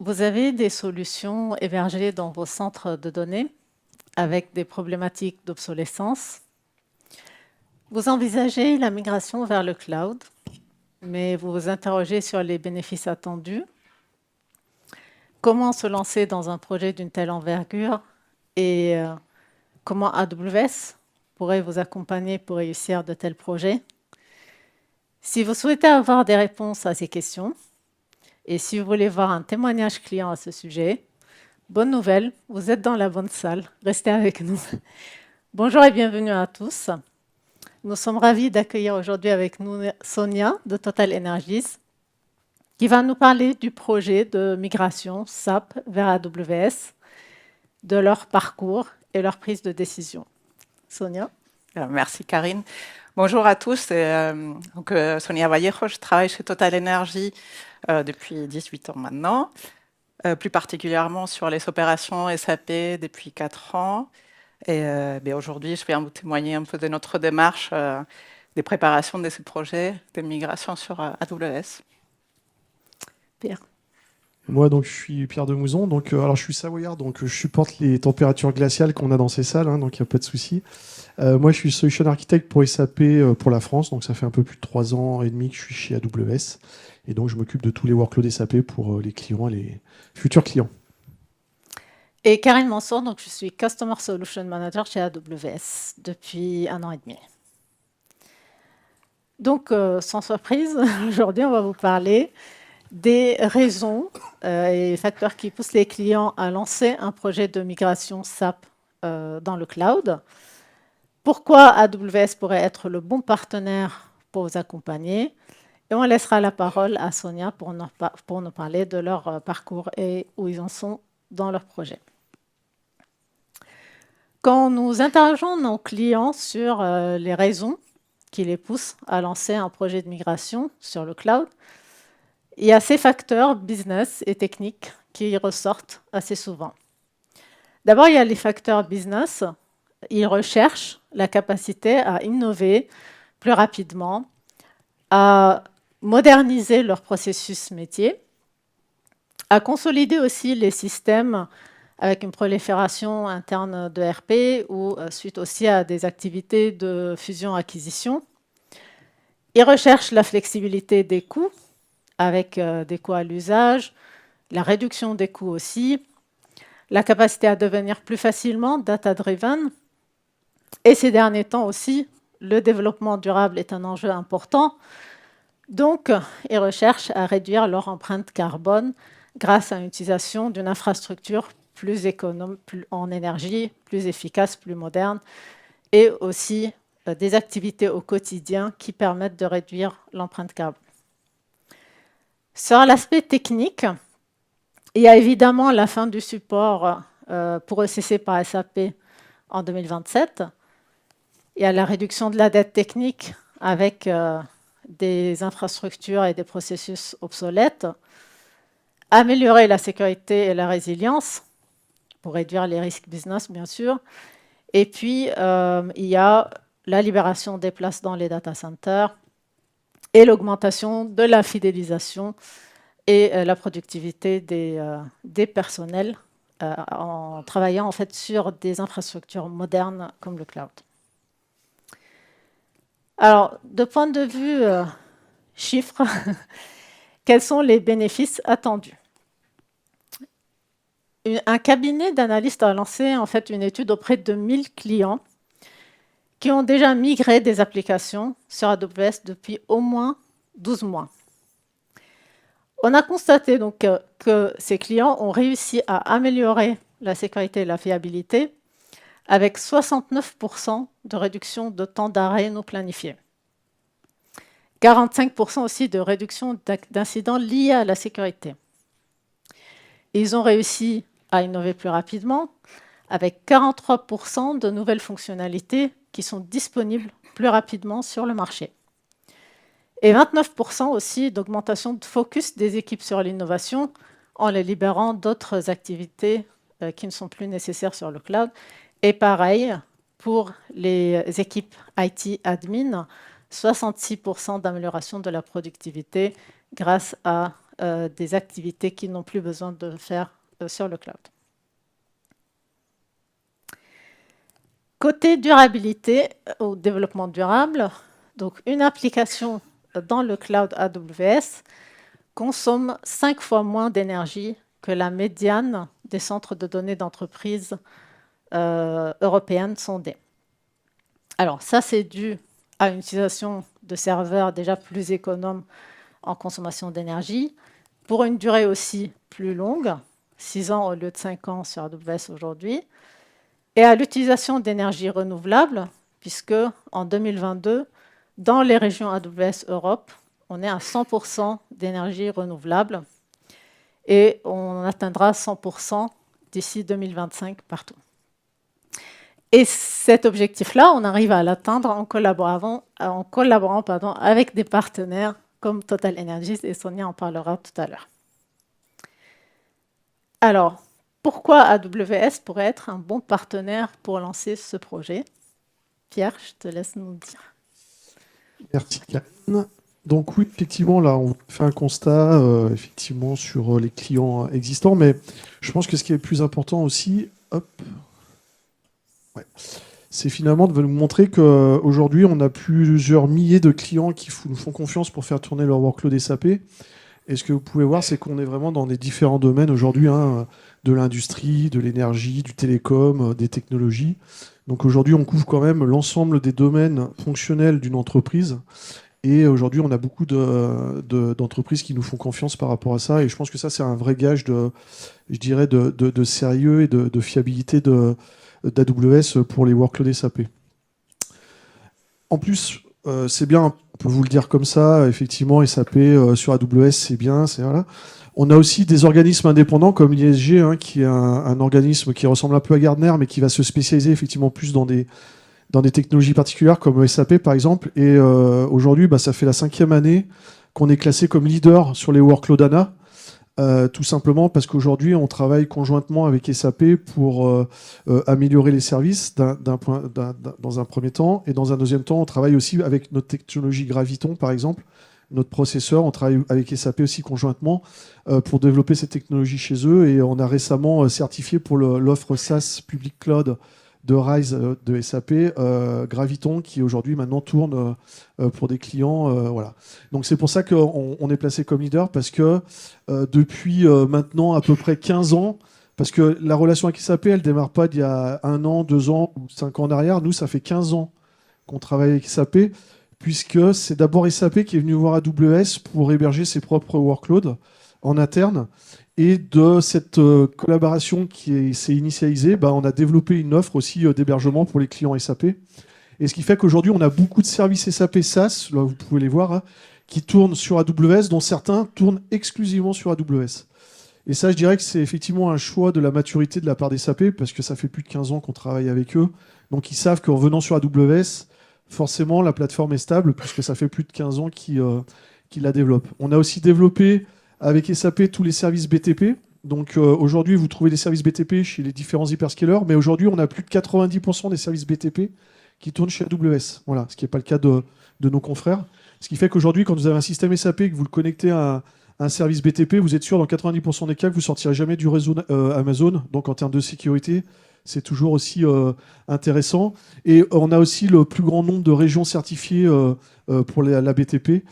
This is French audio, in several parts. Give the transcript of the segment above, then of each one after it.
Vous avez des solutions hébergées dans vos centres de données avec des problématiques d'obsolescence. Vous envisagez la migration vers le cloud, mais vous vous interrogez sur les bénéfices attendus. Comment se lancer dans un projet d'une telle envergure et comment AWS pourrait vous accompagner pour réussir de tels projets? Si vous souhaitez avoir des réponses à ces questions et si vous voulez voir un témoignage client à ce sujet, bonne nouvelle, vous êtes dans la bonne salle. Restez avec nous. Bonjour et bienvenue à tous. Nous sommes ravis d'accueillir aujourd'hui avec nous Sonia de Total Energies qui va nous parler du projet de migration SAP vers AWS, de leur parcours et leur prise de décision. Sonia. Merci Karine. Bonjour à tous. Sonia Vallejo, je travaille chez Total Energy depuis 18 ans maintenant, plus particulièrement sur les opérations SAP depuis 4 ans. Aujourd'hui, je viens vous témoigner un peu de notre démarche des préparations de ces projets de migration sur AWS. Pierre. Moi, donc, je suis Pierre Demouzon. Alors, je suis savoyard, donc je supporte les températures glaciales qu'on a dans ces salles, donc il n'y a pas de souci. Moi, je suis solution architect pour SAP pour la France, donc ça fait un peu plus de 3 ans et demi que je suis chez AWS. Et donc, je m'occupe de tous les workloads SAP pour les clients et les futurs clients. Et Karine Mansour, donc je suis Customer Solution Manager chez AWS depuis 1 an et demi. Donc, sans surprise, aujourd'hui, on va vous parler des raisons et facteurs qui poussent les clients à lancer un projet de migration SAP dans le cloud. Pourquoi AWS pourrait être le bon partenaire pour vous accompagner. Et on laissera la parole à Sonia pour nous parler de leur parcours et où ils en sont dans leur projet. Quand nous interrogeons nos clients sur les raisons qui les poussent à lancer un projet de migration sur le cloud, il y a ces facteurs business et techniques qui ressortent assez souvent. D'abord, il y a les facteurs business. Ils recherchent la capacité à innover plus rapidement, à moderniser leur processus métier, à consolider aussi les systèmes avec une prolifération interne de RP ou suite aussi à des activités de fusion-acquisition. Ils recherchent la flexibilité des coûts avec des coûts à l'usage, la réduction des coûts aussi, la capacité à devenir plus facilement data-driven. Et ces derniers temps aussi, le développement durable est un enjeu important. Donc, ils recherchent à réduire leur empreinte carbone grâce à l'utilisation d'une infrastructure plus économe en énergie, plus efficace, plus moderne, et aussi des activités au quotidien qui permettent de réduire l'empreinte carbone. Sur l'aspect technique, il y a évidemment la fin du support pour ECC par SAP en 2027. Il y a la réduction de la dette technique avec des infrastructures et des processus obsolètes. Améliorer la sécurité et la résilience pour réduire les risques business, bien sûr. Et puis, il y a la libération des places dans les data centers et l'augmentation de la fidélisation et la productivité des personnels en travaillant en fait sur des infrastructures modernes comme le cloud. Alors, de point de vue chiffres, quels sont les bénéfices attendus? Un cabinet d'analystes a lancé en fait une étude auprès de 1000 clients qui ont déjà migré des applications sur AWS depuis au moins 12 mois. On a constaté donc que ces clients ont réussi à améliorer la sécurité et la fiabilité avec 69% de réduction de temps d'arrêt non planifié. 45% aussi de réduction d'incidents liés à la sécurité. Et ils ont réussi à innover plus rapidement avec 43% de nouvelles fonctionnalités qui sont disponibles plus rapidement sur le marché. Et 29% aussi d'augmentation de focus des équipes sur l'innovation en les libérant d'autres activités qui ne sont plus nécessaires sur le cloud. Et pareil, pour les équipes IT admin, 66% d'amélioration de la productivité grâce à des activités qu'ils n'ont plus besoin de faire sur le cloud. Côté durabilité ou développement durable, donc une application dans le cloud AWS consomme 5 fois moins d'énergie que la médiane des centres de données d'entreprises européennes sondées. Alors ça, c'est dû à une utilisation de serveurs déjà plus économes en consommation d'énergie, pour une durée aussi plus longue, 6 ans au lieu de 5 ans sur AWS aujourd'hui, et à l'utilisation d'énergie renouvelable, puisque en 2022, dans les régions AWS Europe, on est à 100% d'énergie renouvelable et on atteindra 100% d'ici 2025 partout. Et cet objectif-là, on arrive à l'atteindre en collaborant avec des partenaires comme Total Energies, et Sonia en parlera tout à l'heure. Alors, pourquoi AWS pourrait être un bon partenaire pour lancer ce projet? Pierre, je te laisse nous dire. Merci Karine. Donc oui, effectivement, là, on fait un constat effectivement sur les clients existants, mais je pense que ce qui est le plus important aussi, c'est finalement de nous montrer qu'aujourd'hui, on a plusieurs milliers de clients qui nous font confiance pour faire tourner leur workload SAP. Et ce que vous pouvez voir, c'est qu'on est vraiment dans des différents domaines aujourd'hui, de l'industrie, de l'énergie, du télécom, des technologies. Donc aujourd'hui, on couvre quand même l'ensemble des domaines fonctionnels d'une entreprise. Et aujourd'hui, on a beaucoup d'entreprises qui nous font confiance par rapport à ça. Et je pense que ça, c'est un vrai gage de sérieux et de fiabilité d'AWS pour les workloads SAP. En plus, c'est bien, on peut vous le dire comme ça, effectivement, SAP sur AWS, c'est bien. Voilà. On a aussi des organismes indépendants comme l'ISG, qui est un organisme qui ressemble un peu à Gartner, mais qui va se spécialiser effectivement plus dans des technologies particulières comme SAP par exemple. Et aujourd'hui, ça fait la 5e année qu'on est classé comme leader sur les workloads ANA. Tout simplement parce qu'aujourd'hui, on travaille conjointement avec SAP pour améliorer les services dans un premier temps. Et dans un deuxième temps, on travaille aussi avec notre technologie Graviton, par exemple, notre processeur. On travaille avec SAP aussi conjointement pour développer cette technologie chez eux. Et on a récemment certifié pour l'offre SaaS Public Cloud de RISE de SAP, Graviton, qui aujourd'hui maintenant tourne pour des clients. Voilà. Donc c'est pour ça qu'on est placé comme leader, parce que depuis maintenant à peu près 15 ans, parce que la relation avec SAP, elle ne démarre pas d'il y a 1 an, 2 ans ou 5 ans en arrière. Nous, ça fait 15 ans qu'on travaille avec SAP, puisque c'est d'abord SAP qui est venu voir AWS pour héberger ses propres workloads en interne. Et de cette collaboration qui s'est initialisée, on a développé une offre aussi d'hébergement pour les clients SAP. Et ce qui fait qu'aujourd'hui, on a beaucoup de services SAP SaaS, là vous pouvez les voir, qui tournent sur AWS, dont certains tournent exclusivement sur AWS. Et ça, je dirais que c'est effectivement un choix de la maturité de la part des SAP, parce que ça fait plus de 15 ans qu'on travaille avec eux. Donc ils savent qu'en venant sur AWS, forcément, la plateforme est stable, puisque ça fait plus de 15 ans qu'ils la développent. On a aussi développé avec SAP tous les services BTP. Donc aujourd'hui, vous trouvez des services BTP chez les différents hyperscalers, mais aujourd'hui, on a plus de 90% des services BTP qui tournent chez AWS. Voilà, ce qui n'est pas le cas de nos confrères. Ce qui fait qu'aujourd'hui, quand vous avez un système SAP et que vous le connectez à un service BTP, vous êtes sûr dans 90% des cas que vous ne sortirez jamais du réseau Amazon. Donc en termes de sécurité, c'est toujours aussi intéressant. Et on a aussi le plus grand nombre de régions certifiées pour la BTP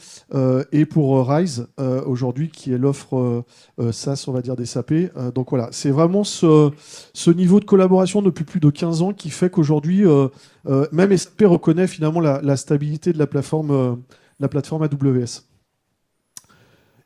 et pour RISE aujourd'hui, qui est l'offre SaaS, on va dire, des SAP. Donc voilà, c'est vraiment ce niveau de collaboration depuis plus de 15 ans qui fait qu'aujourd'hui, même SAP reconnaît finalement la stabilité de la plateforme AWS.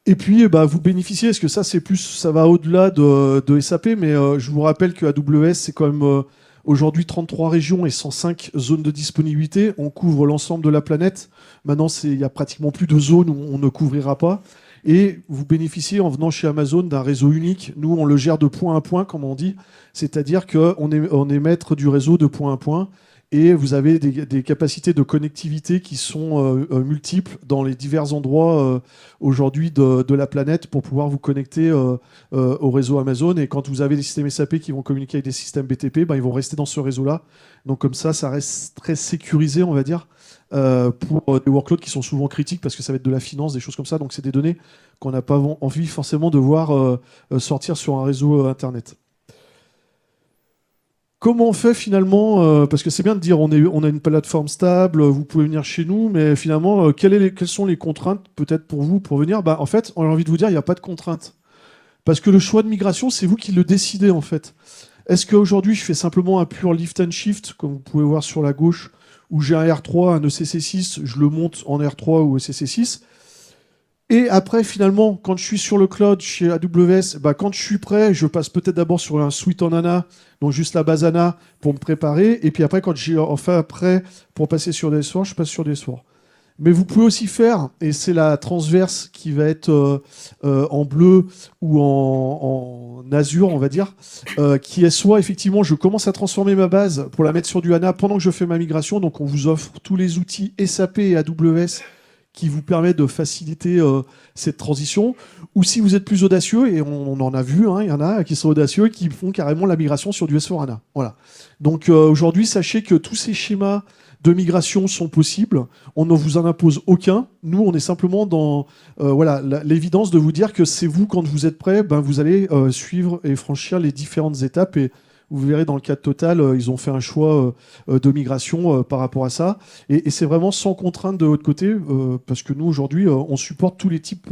Et puis, vous bénéficiez, parce que ça va au-delà de SAP, mais je vous rappelle que AWS, c'est quand même aujourd'hui 33 régions et 105 zones de disponibilité. On couvre l'ensemble de la planète. Maintenant, il y a pratiquement plus de zones où on ne couvrira pas. Et vous bénéficiez, en venant chez Amazon, d'un réseau unique. Nous, on le gère de point à point, comme on dit. C'est-à-dire qu'on est maître du réseau de point à point. Et vous avez des capacités de connectivité qui sont multiples dans les divers endroits aujourd'hui de la planète pour pouvoir vous connecter au réseau Amazon. Et quand vous avez des systèmes SAP qui vont communiquer avec des systèmes BTP, ils vont rester dans ce réseau-là. Donc comme ça reste très sécurisé, on va dire, pour des workloads qui sont souvent critiques parce que ça va être de la finance, des choses comme ça. Donc c'est des données qu'on n'a pas envie forcément de voir sortir sur un réseau Internet. Comment on fait finalement parce que c'est bien de dire on a une plateforme stable, vous pouvez venir chez nous, mais finalement, quelles sont les contraintes peut-être pour vous pour venir? En fait, on a envie de vous dire, il n'y a pas de contraintes. Parce que le choix de migration, c'est vous qui le décidez en fait. Est-ce qu'aujourd'hui, je fais simplement un pur lift and shift, comme vous pouvez voir sur la gauche, où j'ai un R3, un ECC6, je le monte en R3 ou ECC6. Et après, finalement, quand je suis sur le cloud chez AWS, quand je suis prêt, je passe peut-être d'abord sur un suite en ANA, donc juste la base ANA pour me préparer. Et puis après, quand j'ai enfin prêt pour passer sur des soirs, je passe sur des soirs. Mais vous pouvez aussi faire, et c'est la transverse qui va être en bleu ou en azur, on va dire, qui est soit effectivement, je commence à transformer ma base pour la mettre sur du HANA pendant que je fais ma migration. Donc on vous offre tous les outils SAP et AWS qui vous permettent de faciliter cette transition. Ou si vous êtes plus audacieux, et on en a vu, il y en a qui sont audacieux, qui font carrément la migration sur du S4HANA. Voilà. Donc aujourd'hui, sachez que tous ces schémas de migration sont possibles. On ne vous en impose aucun. Nous, on est simplement dans l'évidence de vous dire que c'est vous, quand vous êtes prêt, vous allez suivre et franchir les différentes étapes. Et vous verrez, dans le cas de Total, ils ont fait un choix de migration par rapport à ça. Et c'est vraiment sans contrainte de votre côté, parce que nous, aujourd'hui, on supporte tous les types,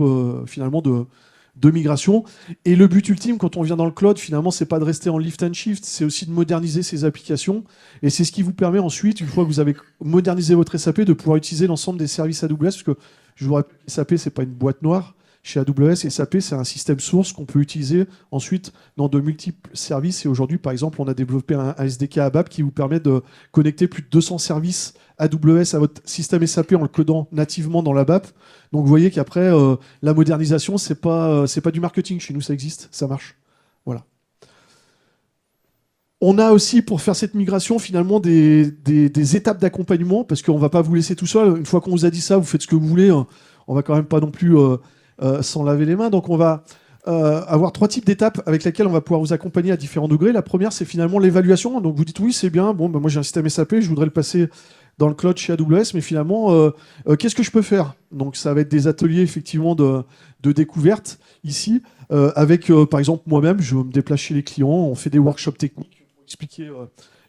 finalement, de migration. Et le but ultime, quand on vient dans le cloud, finalement, c'est pas de rester en lift and shift, c'est aussi de moderniser ses applications. Et c'est ce qui vous permet ensuite, une fois que vous avez modernisé votre SAP, de pouvoir utiliser l'ensemble des services AWS, parce que je vous rappelle, SAP, c'est pas une boîte noire. Chez AWS, SAP, c'est un système source qu'on peut utiliser ensuite dans de multiples services. Et aujourd'hui, par exemple, on a développé un SDK ABAP qui vous permet de connecter plus de 200 services AWS à votre système SAP en le codant nativement dans l'ABAP. Donc vous voyez qu'après, la modernisation, c'est pas du marketing. Chez nous, ça existe, ça marche. Voilà. On a aussi, pour faire cette migration, finalement, des étapes d'accompagnement, parce qu'on ne va pas vous laisser tout seul. Une fois qu'on vous a dit ça, vous faites ce que vous voulez. On va quand même pas non plus s'en laver les mains. Donc on va avoir 3 types d'étapes avec lesquelles on va pouvoir vous accompagner à différents degrés. La première, c'est finalement l'évaluation. Donc vous dites oui, c'est bien. Bon, moi j'ai un système SAP, je voudrais le passer dans le cloud chez AWS, mais finalement, qu'est-ce que je peux faire? Donc ça va être des ateliers effectivement de découverte ici, avec par exemple moi-même, je me déplace chez les clients, on fait des workshops techniques pour expliquer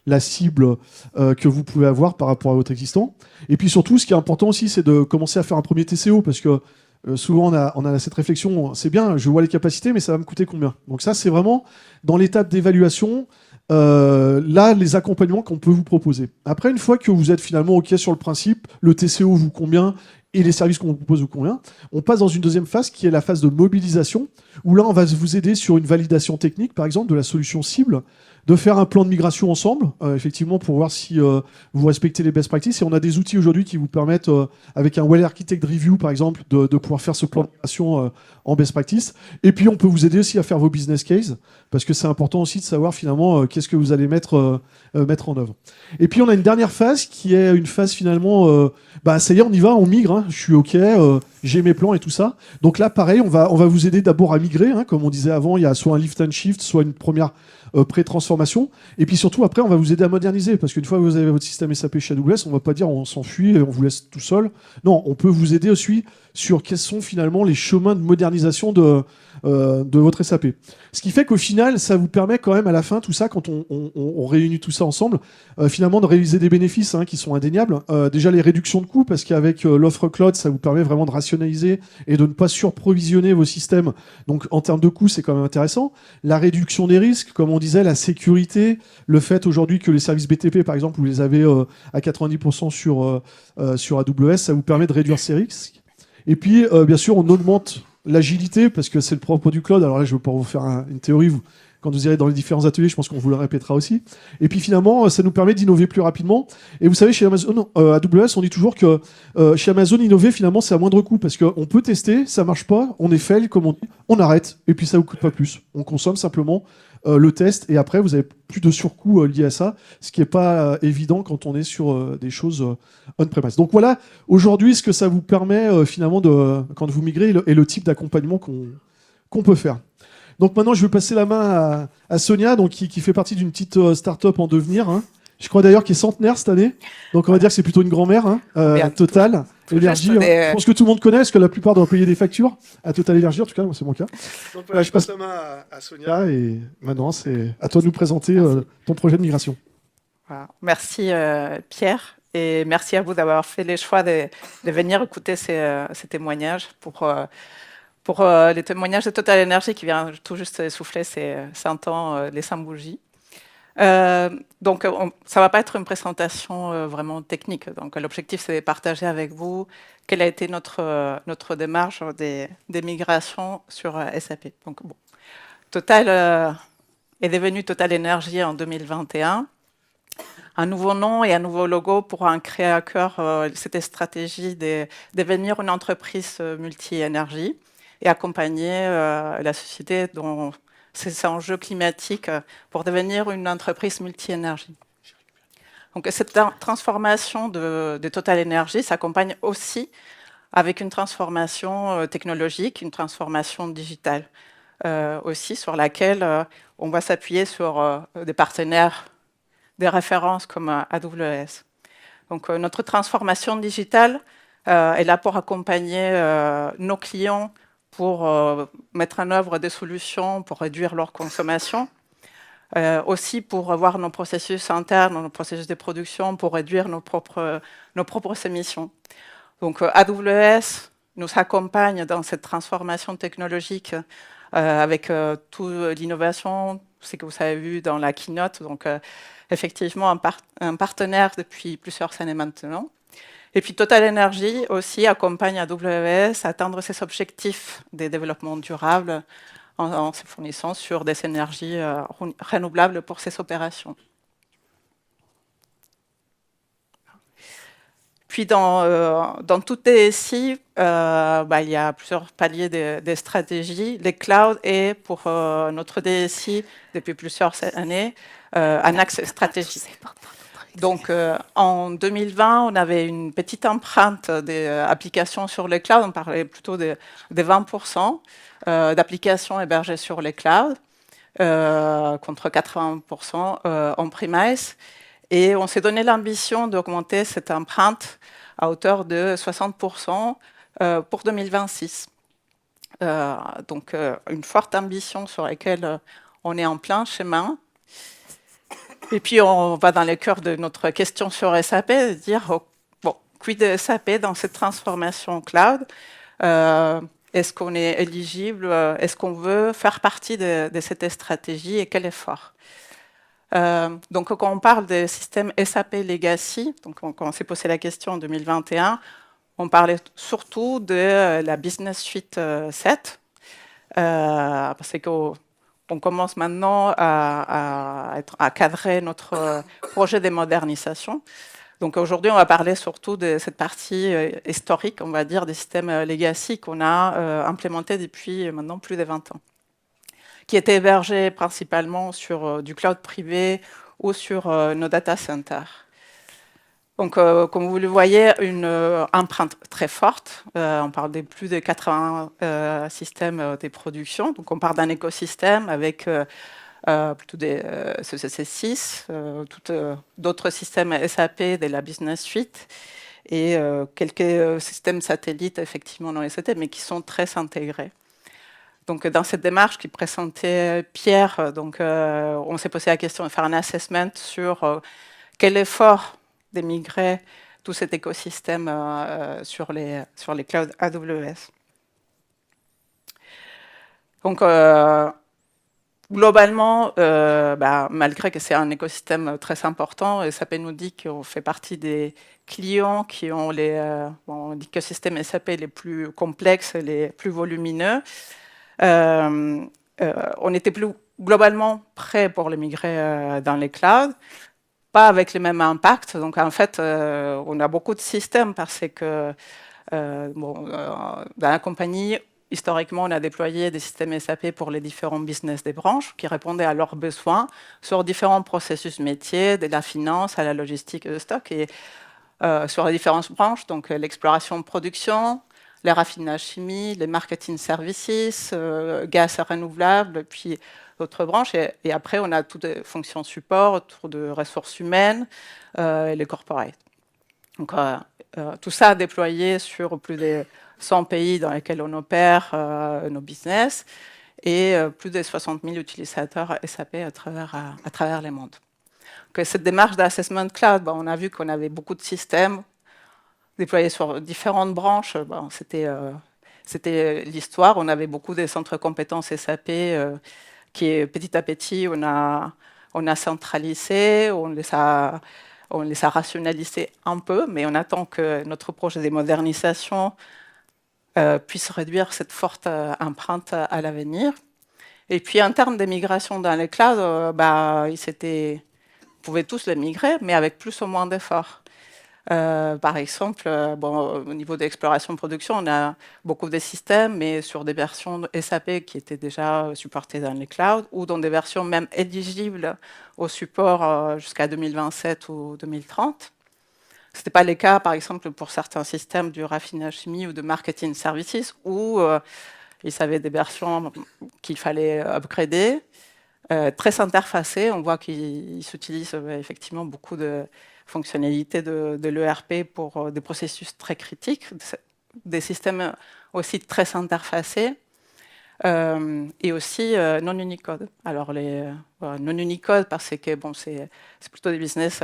la cible que vous pouvez avoir par rapport à votre existant. Et puis surtout, ce qui est important aussi, c'est de commencer à faire un premier TCO, parce que souvent on a cette réflexion, c'est bien, je vois les capacités, mais ça va me coûter combien? Donc ça, c'est vraiment dans l'étape d'évaluation, là, les accompagnements qu'on peut vous proposer. Après, une fois que vous êtes finalement OK sur le principe, le TCO vous convient et les services qu'on vous propose vous convient, on passe dans une deuxième phase qui est la phase de mobilisation, où là, on va vous aider sur une validation technique, par exemple, de la solution cible, de faire un plan de migration ensemble, effectivement, pour voir si vous respectez les best practices. Et on a des outils aujourd'hui qui vous permettent, avec un Well Architect Review, par exemple, de pouvoir faire ce plan de migration en best practice. Et puis, on peut vous aider aussi à faire vos business cases, parce que c'est important aussi de savoir, finalement, qu'est-ce que vous allez mettre en œuvre. Et puis, on a une dernière phase, qui est une phase, finalement, ça y est, on y va, on migre, hein, je suis OK, j'ai mes plans et tout ça. Donc là, pareil, on va vous aider d'abord à migrer, hein, comme on disait avant, il y a soit un lift and shift, soit une première pré-transformation. Et puis surtout, après, on va vous aider à moderniser. Parce qu'une fois que vous avez votre système SAP chez AWS, on ne va pas dire on s'enfuit et on vous laisse tout seul. Non, on peut vous aider aussi sur quels sont finalement les chemins de modernisation de votre SAP. Ce qui fait qu'au final, ça vous permet quand même à la fin, tout ça, quand on réunit tout ça ensemble, finalement de réaliser des bénéfices qui sont indéniables. Déjà les réductions de coûts, parce qu'avec l'offre cloud, ça vous permet vraiment de rationaliser et de ne pas surprovisionner vos systèmes. Donc en termes de coûts, c'est quand même intéressant. La réduction des risques, comme on disait, la sécurité, le fait aujourd'hui que les services BTP, par exemple, vous les avez à 90% sur AWS, ça vous permet de réduire ces risques. Et puis, bien sûr, on augmente l'agilité, parce que c'est le propre du cloud. Alors là, je ne veux pas vous faire une théorie. Quand vous irez dans les différents ateliers, je pense qu'on vous le répétera aussi. Et puis finalement, ça nous permet d'innover plus rapidement. Et vous savez, chez Amazon, AWS, on dit toujours que chez Amazon, innover, finalement, c'est à moindre coût, parce qu'on peut tester, ça marche pas, on est fail, comme on dit, on arrête, et puis ça vous coûte pas plus. On consomme simplement le test, et après, vous avez plus de surcoût lié à ça, ce qui n'est pas évident quand on est sur des choses on-premise. Donc voilà, aujourd'hui, ce que ça vous permet finalement, quand vous migrez, et le type d'accompagnement qu'on peut faire. Donc maintenant, je vais passer la main à Sonia, donc, qui fait partie d'une petite start-up en devenir, hein, Je crois d'ailleurs qu'il est centenaire cette année. Donc on va dire que c'est plutôt une grand-mère, hein, Total Énergie. Je pense que tout le monde connaît, parce que la plupart doivent payer des factures à Total Énergie. En tout cas, moi, c'est mon cas. Donc voilà, je passe la main à Sonia et maintenant, c'est à toi de nous présenter ton projet de migration. Voilà. Merci Pierre, et merci à vous d'avoir fait le choix de venir écouter ces témoignages. Pour les témoignages de Total Energy qui vient tout juste souffler ses 100 ans, les 100 bougies. Donc, ça ne va pas être une présentation vraiment technique. Donc, l'objectif, c'est de partager avec vous quelle a été notre démarche des migrations sur SAP. Donc, bon. Total est devenu Total Energy en 2021. Un nouveau nom et un nouveau logo pour créer à cœur cette stratégie de devenir une entreprise multi-énergie et accompagner la société dans ces enjeux climatiques pour devenir une entreprise multi-énergie. Donc, cette transformation de Total Energy s'accompagne aussi avec une transformation technologique, une transformation digitale aussi, sur laquelle on va s'appuyer sur des partenaires, des références comme AWS. Donc, notre transformation digitale est là pour accompagner nos clients pour mettre en œuvre des solutions pour réduire leur consommation, aussi pour avoir nos processus internes, nos processus de production, pour réduire nos propres émissions. Donc AWS nous accompagne dans cette transformation technologique avec toute l'innovation, ce que vous avez vu dans la keynote, donc effectivement un partenaire depuis plusieurs années maintenant. Et puis Total Energy aussi accompagne AWS à atteindre ses objectifs de développement durable en se fournissant sur des énergies renouvelables pour ses opérations. Puis dans toute DSI, il y a plusieurs paliers de stratégies. Les clouds est pour notre DSI depuis plusieurs années un axe stratégique. Donc, en 2020, on avait une petite empreinte d'applications sur les clouds. On parlait plutôt de 20% d'applications hébergées sur les clouds, contre 80% on-premise. Et on s'est donné l'ambition d'augmenter cette empreinte à hauteur de 60% pour 2026. Donc, une forte ambition sur laquelle on est en plein chemin. Et puis, on va dans le cœur de notre question sur SAP, dire, bon, quid de SAP dans cette transformation cloud? Est-ce qu'on est éligible? Est-ce qu'on veut faire partie de cette stratégie et quel effort? Donc, quand on parle des systèmes SAP Legacy, donc quand on s'est posé la question en 2021, on parlait surtout de la Business Suite 7, parce qu'on commence maintenant à cadrer notre projet de modernisation. Donc aujourd'hui, on va parler surtout de cette partie historique, on va dire, des systèmes legacy qu'on a implémentés depuis maintenant plus de 20 ans, qui étaient hébergés principalement sur du cloud privé ou sur nos data centers. Donc, comme vous le voyez, une empreinte très forte. On parle de plus de 80 systèmes de production. Donc, on parle d'un écosystème avec plutôt des CC6, d'autres systèmes SAP de la Business Suite et quelques systèmes satellites, effectivement, dans les SAP, mais qui sont très intégrés. Donc, dans cette démarche qui présentait Pierre, donc, on s'est posé la question de faire un assessment sur quel effort de migrer tout cet écosystème sur les clouds AWS. Donc, globalement, malgré que c'est un écosystème très important, SAP nous dit qu'on fait partie des clients qui ont les écosystèmes SAP les plus complexes, les plus volumineux. On était plus globalement prêts pour les migrer dans les clouds, pas avec le même impact. Donc, en fait, on a beaucoup de systèmes parce que dans la compagnie, historiquement, on a déployé des systèmes SAP pour les différents business des branches qui répondaient à leurs besoins sur différents processus métiers, de la finance à la logistique et le stock, et sur les différentes branches, donc l'exploration de production, les raffinages chimie, les marketing services, gaz renouvelables, puis d'autres branches. Et après, on a toutes les fonctions support autour de ressources humaines et les corporates. Donc, tout ça déployé sur plus de 100 pays dans lesquels on opère nos business et plus de 60 000 utilisateurs SAP à travers les mondes. Donc, cette démarche d'assessment cloud, on a vu qu'on avait beaucoup de systèmes déployés sur différentes branches. C'était l'histoire. On avait beaucoup de centres compétences SAP qui, petit à petit, on a centralisé, on les a rationalisés un peu, mais on attend que notre projet de modernisation puisse réduire cette forte empreinte à l'avenir. Et puis, en termes de migration dans les clouds, ils pouvaient tous les migrer, mais avec plus ou moins d'efforts. Par exemple, au niveau de l'exploration-production, on a beaucoup de systèmes, mais sur des versions de SAP qui étaient déjà supportées dans les clouds, ou dans des versions même éligibles au support jusqu'à 2027 ou 2030. Ce n'était pas le cas, par exemple, pour certains systèmes du raffinage chimie ou de marketing services, où ils avaient des versions qu'il fallait upgrader, très interfacées. On voit qu'ils s'utilisent effectivement beaucoup de fonctionnalités de l'ERP pour des processus très critiques, des systèmes aussi très interfacés et aussi non Unicode. Alors non Unicode parce que c'est plutôt des business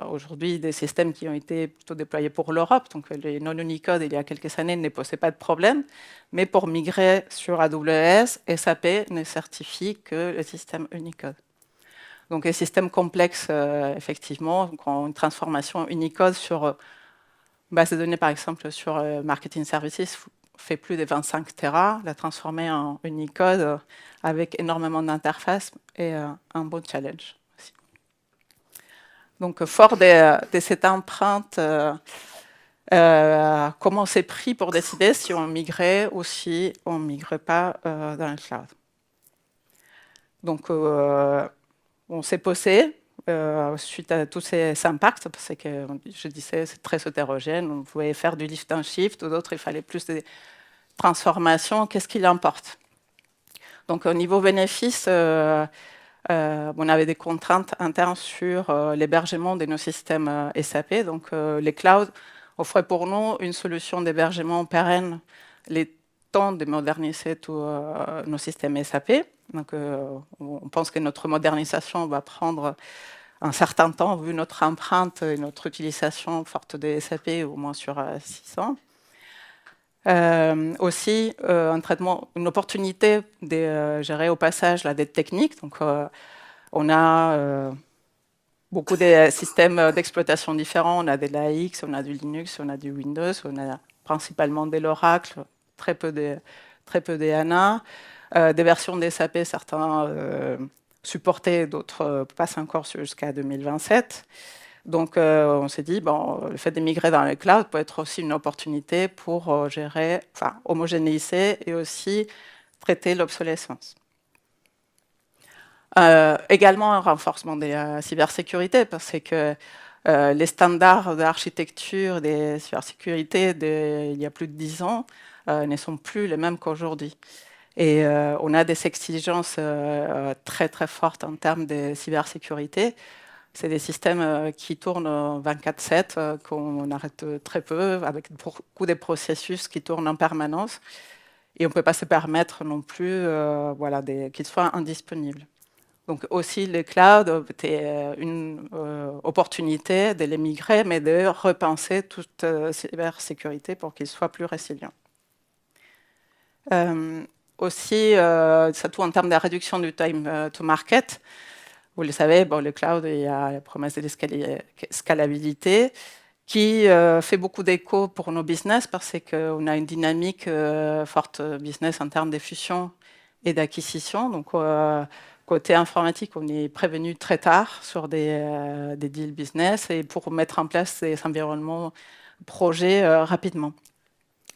aujourd'hui, des systèmes qui ont été plutôt déployés pour l'Europe, donc les non Unicode il y a quelques années ne posaient pas de problème, mais pour migrer sur AWS, SAP ne certifie que le système Unicode. Donc, les systèmes complexes, effectivement, quand une transformation Unicode sur base de données, par exemple, sur Marketing Services, fait plus de 25 Tera, la transformer en Unicode avec énormément d'interfaces est un bon challenge aussi. Donc, fort de cette empreinte, comment on s'est pris pour décider si on migrait ou si on ne migrait pas dans le cloud. Donc, on s'est posé suite à tous ces impacts, parce que je disais c'est très hétérogène, on pouvait faire du lift and shift, ou d'autres il fallait plus de transformations, qu'est-ce qu'il importe? Donc au niveau bénéfice, on avait des contraintes internes sur l'hébergement de nos systèmes SAP, donc les clouds offraient pour nous une solution d'hébergement pérenne, les temps de moderniser tous nos systèmes SAP. Donc, on pense que notre modernisation va prendre un certain temps, vu notre empreinte et notre utilisation forte des SAP, au moins sur 6 ans. Aussi, une opportunité de gérer au passage la dette technique. Donc, on a beaucoup de systèmes d'exploitation différents. On a de l'AX, on a du Linux, on a du Windows, on a principalement de l'Oracle, très peu de HANA. Des versions de SAP, certains supportés, d'autres passent encore jusqu'à 2027. Donc, on s'est dit, le fait de migrer dans le cloud peut être aussi une opportunité pour homogénéiser et aussi traiter l'obsolescence. Également, un renforcement de la cybersécurité, parce que les standards d'architecture des cybersécurité d'il y a plus de 10 ans ne sont plus les mêmes qu'aujourd'hui. Et on a des exigences très très fortes en termes de cybersécurité. C'est des systèmes qui tournent 24/7, qu'on arrête très peu, avec beaucoup de processus qui tournent en permanence. Et on ne peut pas se permettre non plus qu'ils soient indisponibles. Donc aussi, les clouds étaient une opportunité de les migrer, mais de repenser toute cybersécurité pour qu'ils soient plus résilients. Aussi, surtout en termes de réduction du time to market, vous le savez, le cloud, il y a la promesse de scalabilité qui fait beaucoup d'écho pour nos business parce qu'on a une dynamique forte business en termes de fusion et d'acquisition. Donc, côté informatique, on est prévenu très tard sur des deals business et pour mettre en place des environnements projets rapidement.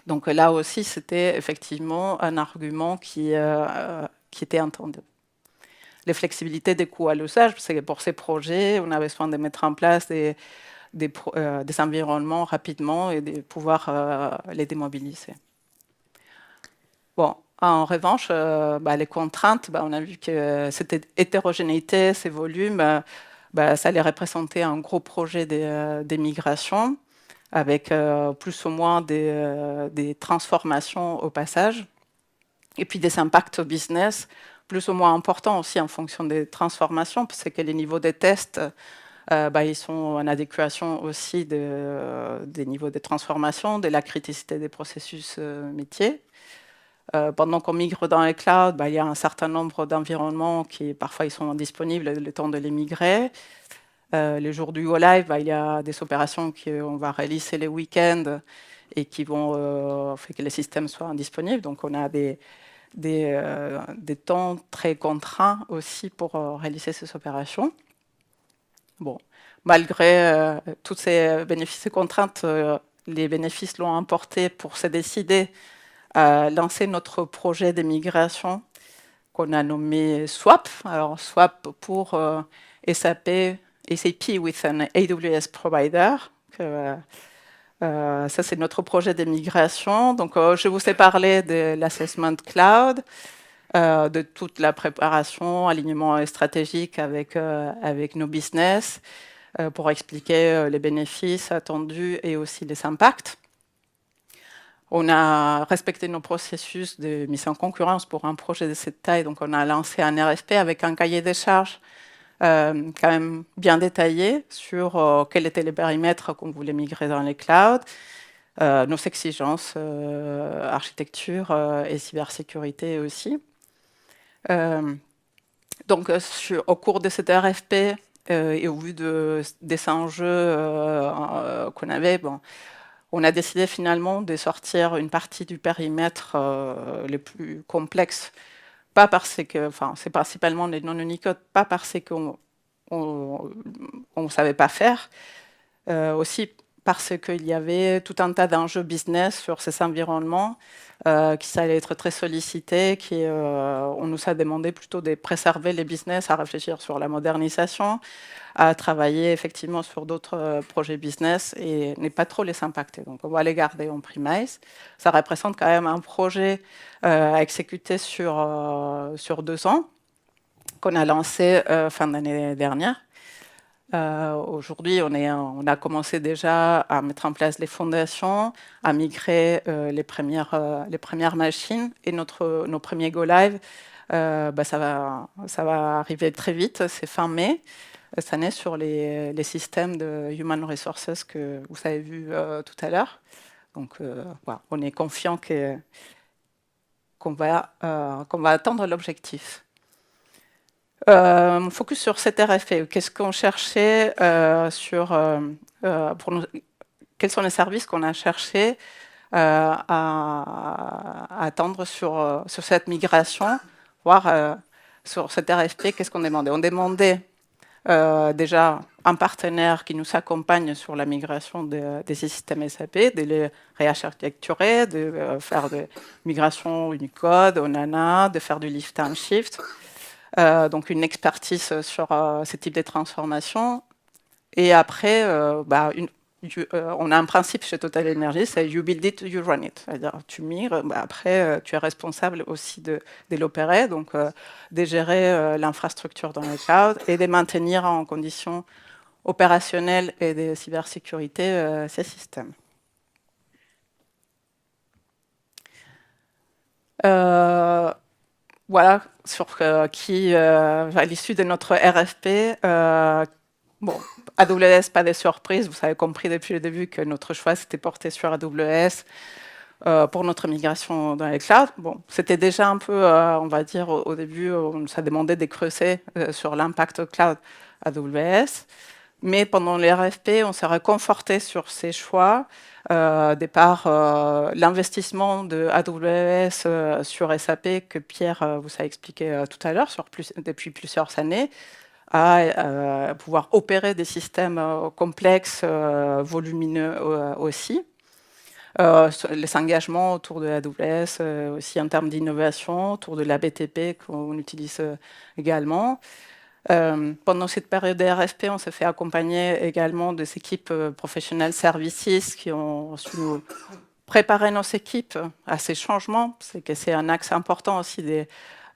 Donc là aussi, c'était effectivement un argument qui était entendu. Les flexibilités des coûts à l'usage, parce que pour ces projets, on avait besoin de mettre en place des des environnements rapidement et de pouvoir les démobiliser. Bon, en revanche, les contraintes, on a vu que cette hétérogénéité, ces volumes, ça allait représenter un gros projet des migrations avec plus ou moins des transformations au passage et puis des impacts au business plus ou moins importants aussi en fonction des transformations parce que les niveaux des tests ils sont en adéquation aussi des niveaux de transformation, de la criticité des processus métiers. Pendant qu'on migre dans les clouds, il y a un certain nombre d'environnements qui parfois ils sont disponibles le temps de les migrer. Les jours du Go Live, il y a des opérations qu'on va réaliser les week-ends et qui vont faire que les systèmes soient indisponibles. Donc on a des temps très contraints aussi pour réaliser ces opérations. Bon, malgré tous ces bénéfices et contraintes, les bénéfices l'ont emporté pour se décider à lancer notre projet de migration qu'on a nommé SWAP. Alors SWAP pour SAP with an AWS provider. Ça, c'est notre projet de migration. Donc, je vous ai parlé de l'assessment cloud, de toute la préparation, alignement stratégique avec nos business pour expliquer les bénéfices attendus et aussi les impacts. On a respecté nos processus de mise en concurrence pour un projet de cette taille. Donc, on a lancé un RFP avec un cahier des charges quand même bien détaillé sur quels étaient les périmètres qu'on voulait migrer dans les clouds, nos exigences, architecture et cybersécurité aussi. Donc, au cours de cet RFP et au vu des enjeux qu'on avait, on a décidé finalement de sortir une partie du périmètre les plus complexes, pas parce que, c'est principalement les non-Unicode, pas parce qu'on ne savait pas faire, aussi parce qu'il y avait tout un tas d'enjeux business sur ces environnements qui allaient être très sollicités, on nous a demandé plutôt de préserver les business, à réfléchir sur la modernisation, à travailler effectivement sur d'autres projets business et ne pas trop les impacter. Donc on va les garder en premise. Ça représente quand même un projet à exécuter sur 2 ans qu'on a lancé fin d'année dernière. Aujourd'hui, on a commencé déjà à mettre en place les fondations, à migrer les premières machines et nos premiers Go Live, ça va arriver très vite, c'est fin mai. Ça naît sur les systèmes de Human Resources que vous avez vu tout à l'heure. Donc, voilà, on est confiant qu'on va atteindre l'objectif. Focus sur cet RFP. Qu'est-ce qu'on cherchait quels sont les services qu'on a cherché à attendre sur cette migration, voire sur cet RFP, qu'est-ce qu'on demandait? On demandait déjà un partenaire qui nous accompagne sur la migration des systèmes SAP, de les réarchitecturer, de faire de migration Unicode, ONANA, de faire du lift and shift. Donc une expertise sur ce type de transformation. Et après, on a un principe chez Total Energy, c'est you build it, you run it. C'est-à-dire tu migres, après tu es responsable aussi de l'opérer, donc de gérer l'infrastructure dans le cloud et de maintenir en conditions opérationnelles et de cybersécurité ces systèmes. Voilà, à l'issue de notre RFP, AWS, pas de surprise, vous avez compris depuis le début que notre choix s'était porté sur AWS pour notre migration dans les clouds. Bon, c'était déjà un peu, on va dire, au début, on nous a demandé de creuser sur l'impact cloud AWS. Mais pendant les RFP, on s'est réconforté sur ces choix, de par l'investissement de AWS sur SAP que Pierre vous a expliqué tout à l'heure, depuis plusieurs années, à pouvoir opérer des systèmes complexes, volumineux aussi. Les engagements autour de AWS, aussi en termes d'innovation, autour de la BTP qu'on utilise également. Pendant cette période de RFP, on s'est fait accompagner également des équipes professionnelles services qui ont su nous préparer nos équipes à ces changements. C'est que c'est un axe important aussi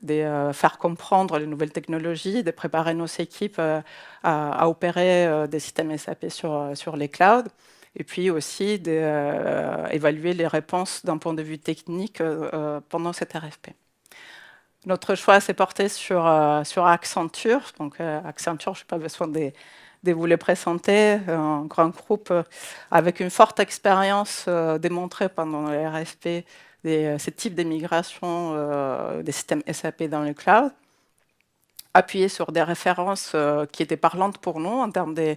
de faire comprendre les nouvelles technologies, de préparer nos équipes à opérer des systèmes SAP sur les clouds, et puis aussi d'évaluer les réponses d'un point de vue technique pendant cette RFP. Notre choix s'est porté sur Accenture. Donc, Accenture, je n'ai pas besoin de vous les présenter, un grand groupe avec une forte expérience démontrée pendant les RFP ces types de migration des systèmes SAP dans le cloud, appuyé sur des références qui étaient parlantes pour nous en termes de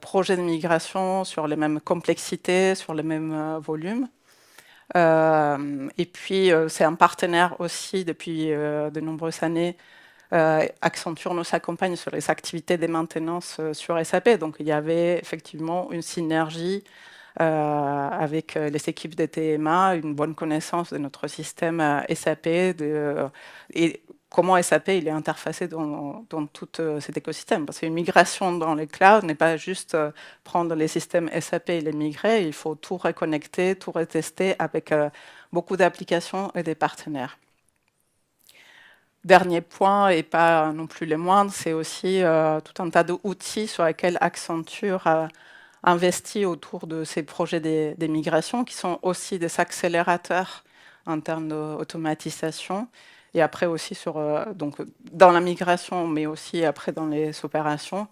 projets de migration sur les mêmes complexités, sur les mêmes volumes. Et puis, c'est un partenaire aussi depuis de nombreuses années. Accenture nous accompagne sur les activités de maintenance sur SAP. Donc, il y avait effectivement une synergie avec les équipes de TMA, une bonne connaissance de notre système SAP et comment SAP il est interfacé dans tout cet écosystème. Parce qu'une migration dans les clouds n'est pas juste prendre les systèmes SAP et les migrer, il faut tout reconnecter, tout retester avec beaucoup d'applications et des partenaires. Dernier point, et pas non plus les moindres, c'est aussi tout un tas d'outils sur lesquels Accenture a investi autour de ces projets des migrations, qui sont aussi des accélérateurs en termes d'automatisation. Et après aussi donc dans la migration, mais aussi après dans les opérations,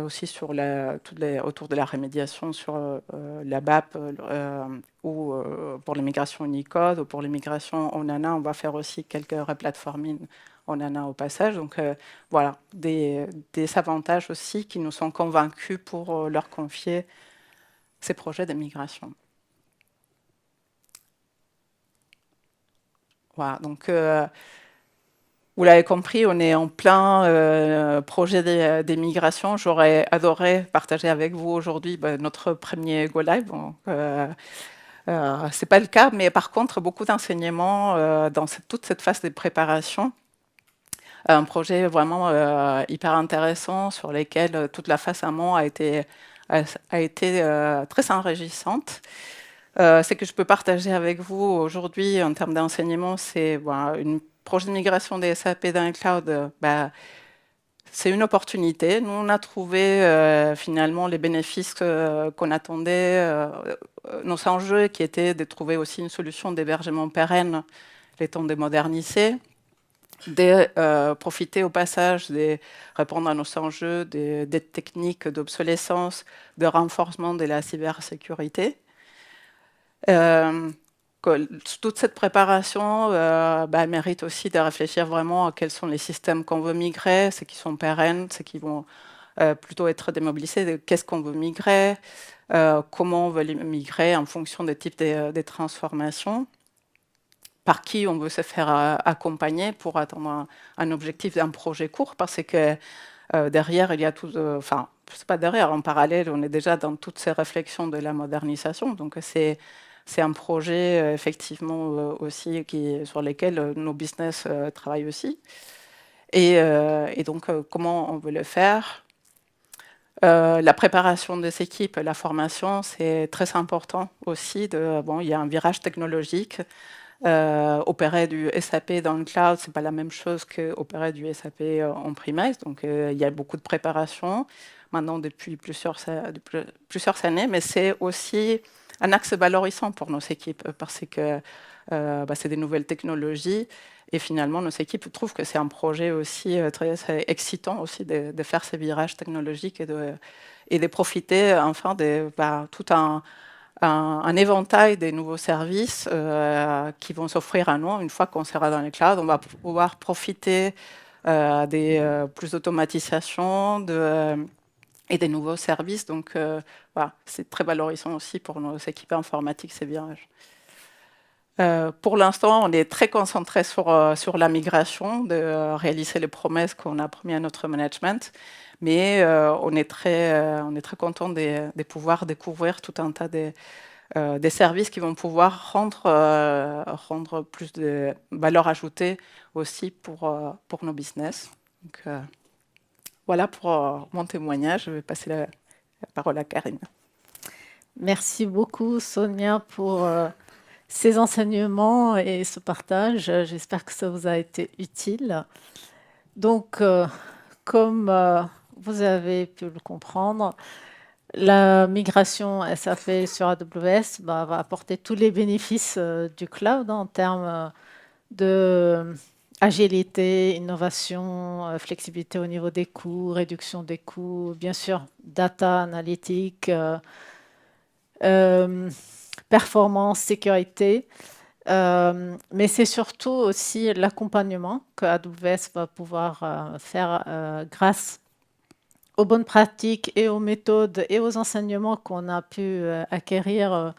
aussi sur autour de la remédiation sur la BAP ou pour les migrations Unicode ou pour les migrations en ANA, on va faire aussi quelques replatforming en ANA au passage. Donc voilà, des avantages aussi qui nous sont convaincus pour leur confier ces projets de migration. Voilà, donc vous l'avez compris, on est en plein projet des migrations. J'aurais adoré partager avec vous aujourd'hui notre premier Go Live. Bon, ce n'est pas le cas, mais par contre, beaucoup d'enseignements dans toute cette phase de préparation. Un projet vraiment hyper intéressant sur lequel toute la phase amont a été très enrichissante. Ce que je peux partager avec vous aujourd'hui en termes d'enseignement, c'est une projet de migration des SAP dans le cloud. C'est une opportunité. Nous, on a trouvé finalement les bénéfices qu'on attendait, nos enjeux qui étaient de trouver aussi une solution d'hébergement pérenne, les temps de moderniser, de profiter au passage de répondre à nos enjeux des techniques d'obsolescence, de renforcement de la cybersécurité. Toute cette préparation mérite aussi de réfléchir vraiment à quels sont les systèmes qu'on veut migrer, ceux qui sont pérennes, ceux qui vont plutôt être démobilisés, qu'est-ce qu'on veut migrer, comment on veut les migrer en fonction des types de transformations, par qui on veut se faire accompagner pour atteindre un objectif d'un projet court, parce que derrière, il y a tout... Enfin, c'est pas derrière, en parallèle, on est déjà dans toutes ces réflexions de la modernisation, donc c'est un projet effectivement aussi sur lesquels nos business travaillent aussi. Et donc, comment on veut le faire? La préparation des équipes, la formation, c'est très important aussi. Il y a un virage technologique. Opérer du SAP dans le cloud, c'est pas la même chose qu'opérer du SAP en premise. Donc, il y a beaucoup de préparation maintenant depuis plusieurs années, mais c'est aussi un axe valorisant pour nos équipes parce que c'est des nouvelles technologies et finalement nos équipes trouvent que c'est un projet aussi très excitant aussi de faire ces virages technologiques et de profiter enfin de tout un éventail des nouveaux services qui vont s'offrir à nous une fois qu'on sera dans les clouds. On va pouvoir profiter des plus d'automatisation et des nouveaux services. Donc, c'est très valorisant aussi pour nos équipes informatiques, ces virages. Pour l'instant, on est très concentré sur la migration, de réaliser les promesses qu'on a promises à notre management. Mais on est très content de pouvoir découvrir tout un tas des services qui vont pouvoir rendre plus de valeur ajoutée aussi pour nos business. Donc, voilà pour mon témoignage. Je vais passer la parole à Karine. Merci beaucoup, Sonia, pour ces enseignements et ce partage. J'espère que ça vous a été utile. Donc, comme vous avez pu le comprendre, la migration SAP sur AWS va apporter tous les bénéfices du cloud en termes de agilité, innovation, flexibilité au niveau des coûts, réduction des coûts, bien sûr, data, analytique, performance, sécurité. Mais c'est surtout aussi l'accompagnement que AWS va pouvoir faire grâce aux bonnes pratiques et aux méthodes et aux enseignements qu'on a pu acquérir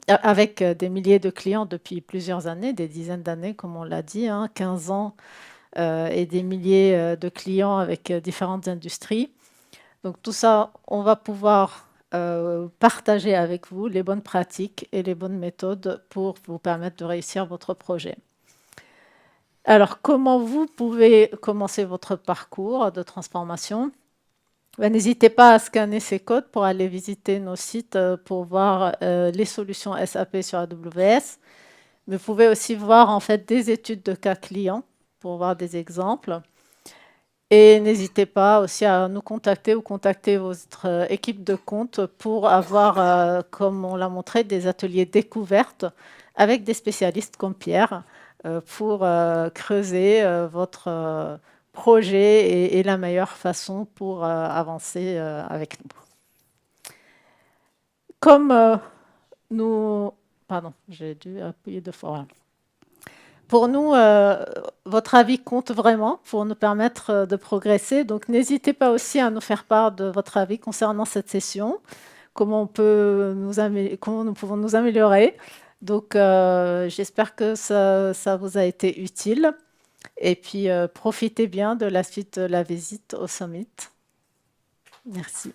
avec des milliers de clients depuis plusieurs années, des dizaines d'années, comme on l'a dit, 15 ans, et des milliers de clients avec différentes industries. Donc tout ça, on va pouvoir partager avec vous les bonnes pratiques et les bonnes méthodes pour vous permettre de réussir votre projet. Alors, comment vous pouvez commencer votre parcours de transformation ? N'hésitez pas à scanner ces codes pour aller visiter nos sites pour voir les solutions SAP sur AWS. Mais vous pouvez aussi voir en fait des études de cas clients pour voir des exemples. Et n'hésitez pas aussi à nous contacter ou contacter votre équipe de compte pour avoir, comme on l'a montré, des ateliers découvertes avec des spécialistes comme Pierre pour creuser votre projet et la meilleure façon pour avancer avec nous. Comme nous... Pardon, j'ai dû appuyer 2 fois. Voilà. Pour nous, votre avis compte vraiment pour nous permettre de progresser. Donc, n'hésitez pas aussi à nous faire part de votre avis concernant cette session, comment nous pouvons nous améliorer. Donc, j'espère que ça vous a été utile. Et puis, profitez bien de la suite de la visite au Summit. Merci.